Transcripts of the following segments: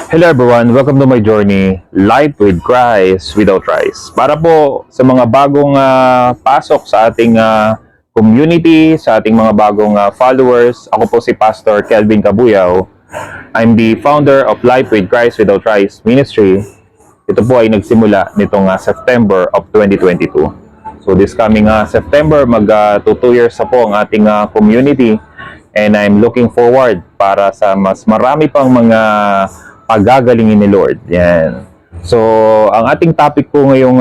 Hello everyone, welcome to my journey, Life with Christ Without Rice. Para po sa mga bagong pasok sa ating community, sa ating mga bagong followers, ako po si Pastor Kelvin Cabuyao. I'm the founder of Life with Christ Without Rice Ministry. Ito po ay nagsimula nitong September of 2022. So this coming September, mag 2 years na po ang ating community, and I'm looking forward para sa mas marami pang mga pagagalingin ni Lord. Yan. So, ang ating topic po ngayong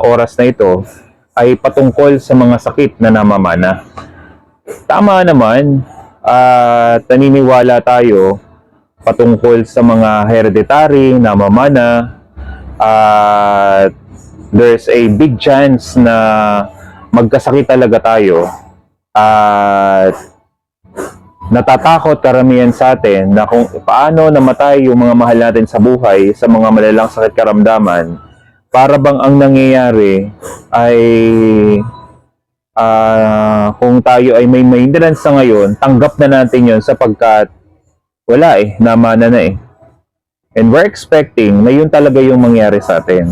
oras na ito ay patungkol sa mga sakit na namamana. Tama naman, at naniniwala tayo patungkol sa mga hereditary namamana, at there's a big chance na magkasakit talaga tayo, at natatakot karamihan sa atin na kung paano namatay yung mga mahal natin sa buhay sa mga malalang sakit karamdaman. Para bang ang nangyayari ay kung tayo ay may maintenance sa ngayon, tanggap na natin yun sapagkat wala namana na and we're expecting na yun talaga yung mangyari sa atin.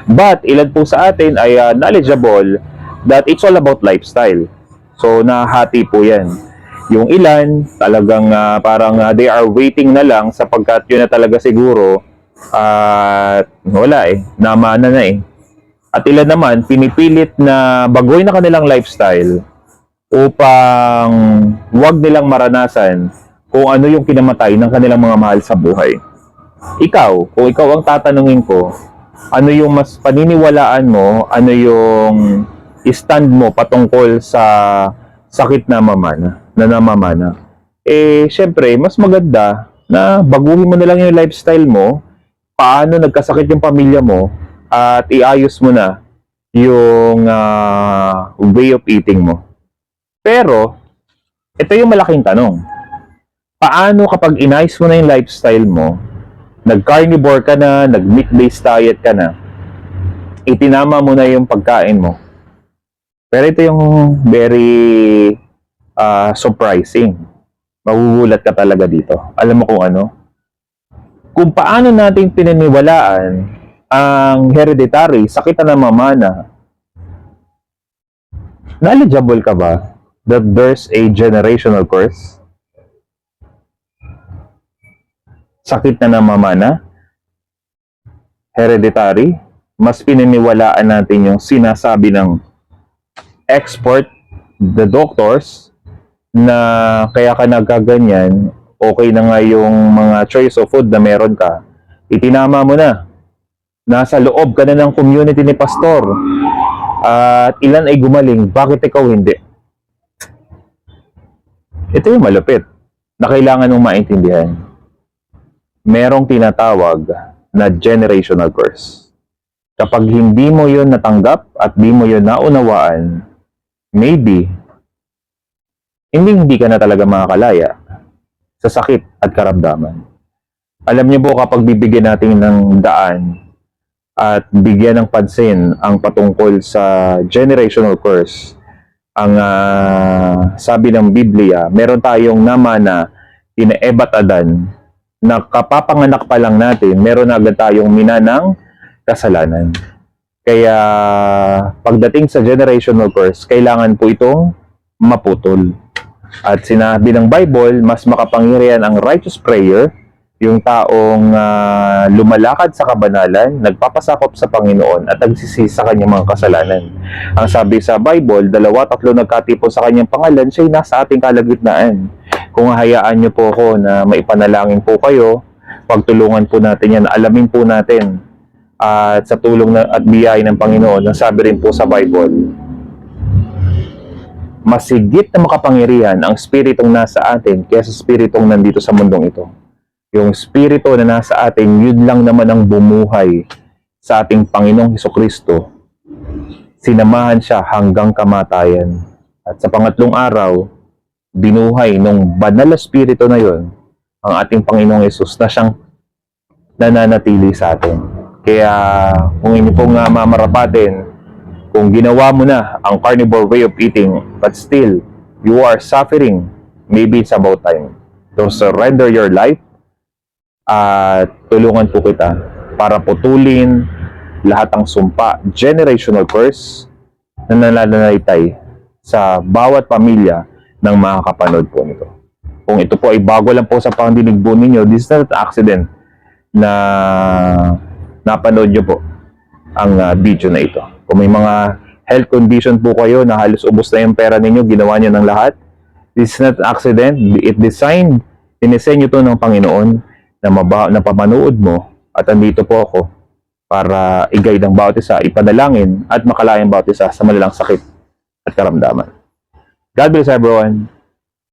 But ilan po sa atin ay knowledgeable that it's all about lifestyle. So nahati po yan. Yung ilan, talagang parang they are waiting na lang sapagkat yun na talaga siguro at wala namana na At ilan naman, pinipilit na baguhin na kanilang lifestyle upang wag nilang maranasan kung ano yung kinamatay ng kanilang mga mahal sa buhay. Ikaw, kung ikaw ang tatanungin ko, ano yung mas paniniwalaan mo, ano yung stand mo patungkol sa sakit na namamana? Syempre, mas maganda na baguhin mo na lang yung lifestyle mo, paano nagkasakit yung pamilya mo, at iayos mo na yung way of eating mo. Pero, ito yung malaking tanong. Paano kapag inayos mo na yung lifestyle mo, nag-carnivore ka na, nag-meat-based diet ka na, itinama mo na yung pagkain mo? Pero ito yung very surprising. Magugulat ka talaga dito. Alam mo kung ano? Kung paano natin pinaniwalaan ang hereditary, sakit na namamana, knowledgeable ka ba that there's a generational curse? Sakit na namamana, hereditary, mas pinaniwalaan natin yung sinasabi ng expert, the doctors, na kaya ka nagkaganyan, okay na nga yung mga choice of food na meron ka, itinama mo na, nasa loob ka na ng community ni pastor, at ilan ay gumaling, bakit ikaw hindi? Ito yung malupit na kailangan mong maintindihan. Merong tinatawag na generational curse. Kapag hindi mo yun natanggap at di mo yun naunawaan, maybe hindi ka na talaga makakalaya sa sakit at karamdaman. Alam niyo po, kapag bibigyan natin ng daan at bigyan ng pansin ang patungkol sa generational curse, ang sabi ng Biblia, meron tayong namana ina Eva at Adan, na kapapanganak pa lang natin, meron na agad tayong minanang kasalanan. Kaya pagdating sa generational curse, kailangan po itong maputol. At sinabi ng Bible, mas makapangyarihan ang righteous prayer, yung taong lumalakad sa kabanalan, nagpapasakop sa Panginoon at nagsisisi sa kanyang mga kasalanan. Ang sabi sa Bible, 2-3 nagkatipon sa kanyang pangalan, siya'y nasa ating kalagitnaan. Kung hayaan niyo po ako na maipanalangin po kayo, pagtulungan po natin yan, alamin po natin, at sa tulong at biyaya ng Panginoon, ang sabi rin po sa Bible, mas higit na makapangyarihan ang spiritong nasa atin kaysa spiritong nandito sa mundong ito. Yung spirito na nasa atin, yun lang naman ang bumuhay sa ating Panginoong Hesukristo. Sinamahan siya hanggang kamatayan. At sa pangatlong araw, binuhay nung banal na spirito na yun ang ating Panginoong Hesus na siyang nananatili sa atin. Kaya kung inyo pong mamarapatin, kung ginawa mo na ang carnivore way of eating, but still, you are suffering, maybe it's about time to surrender your life at tulungan po kita para putulin lahat ng sumpa, generational curse na nananalitay sa bawat pamilya ng makakapanood po nito. Kung ito po ay bago lang po sa pandinig po ninyo, this is not an accident na napanood nyo po ang video na ito. Kung may mga health condition po kayo na halos ubos na yung pera ninyo, ginawa nyo ng lahat, this is not an accident. It designed, dinisenyo to ng Panginoon na pamanood mo, at andito po ako para i-guide ang bawat isa, ipadalangin at makalayang bawat isa sa malalang sakit at karamdaman. God bless everyone.